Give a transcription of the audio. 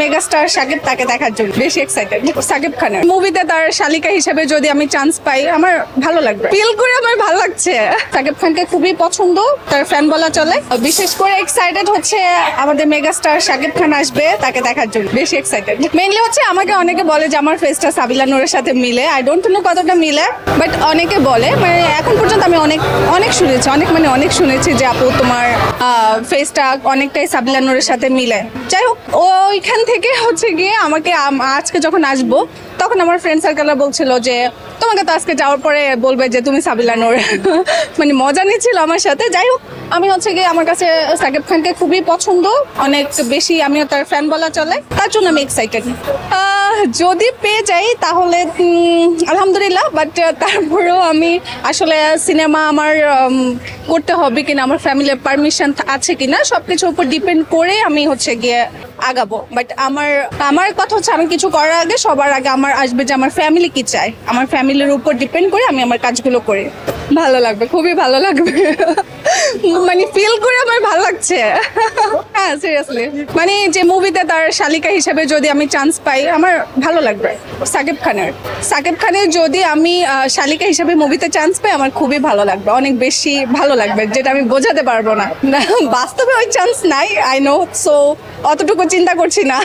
Megastar Shakib, তাকে দেখার জন্য বেশি এক্সাইটেড। সাকিব খানের মুভিতে তার শালিকা হিসেবে যদি আমি চান্স পাই আমার ভালো লাগবে, ফিল করে আমার ভালো লাগছে। সাকিব খানকে খুবই পছন্দ, তার ফ্যান বলা চলে। বিশেষ করে এক্সাইটেড হচ্ছে আমাদের মেগাস্টার সাকিব খান আসবে, তাকে দেখার জন্য বেশি এক্সাইটেড। মেইনলি হচ্ছে আমাকে অনেকে বলে যে আমার ফেসটা সাবিলা নূরের সাথে মিলে, আই ডোন্ট নো কতটা মিলে, বাট অনেকে বলে, মানে এখন পর্যন্ত আমি অনেক শুনেছি, অনেক শুনেছি যে আপু তোমার ফেসটা অনেকটাই সাবিলা নূরের সাথে মিলে। যাই হোক, ওইখান থেকে হচ্ছে গিয়ে আমাকে আজকে যখন আসবো তখন আমার ফ্রেন্ড সার্কেলরা বলছিল যে তোমাকে তো আজকে যাওয়ার পরে বলবে যে তুমি সাবিলা নূর। মানে মজা নিচ্ছিল আমার সাথে। যাই হোক, আমি হচ্ছে গিয়ে আমার কাছে সাকিব খানকে খুবই পছন্দ, অনেক বেশি, আমিও তার ফ্যান বলা চলে, তার জন্য আমি এক্সাইটেড। যদি পেয়ে যাই তাহলে আলহামদুলিল্লাহ, বাট তারপরেও আমি আসলে সিনেমা আমার করতে হবে কিনা, আমার ফ্যামিলির পারমিশন আছে কিনা, সবকিছুর উপর ডিপেন্ড করে আমি হচ্ছে গিয়ে আগাবো। বাট আমার কথা হচ্ছে আমি কিছু করার আগে সবার আগে আমার আসবে যে আমার ফ্যামিলি কি চায়, আমার ফ্যামিলির উপর ডিপেন্ড করে আমি আমার কাজগুলো করি। ভালো লাগবে, খুবই ভালো লাগবে। মানে ফিল করে আমার ভালো লাগছে। হ্যাঁ, সিরিয়াসলি, মানে যে মুভিতে তার শালিকা হিসেবে যদি আমি চান্স পাই আমার ভালো লাগবে। সাকিব খানের যদি আমি শালিকা হিসেবে মুভিতে চান্স পাই আমার খুবই ভালো লাগবে, অনেক বেশি ভালো লাগবে, যেটা আমি বোঝাতে পারবো না। বাস্তবে ওই চান্স নাই, আই নো, সো অতটুকু চিন্তা করছি না।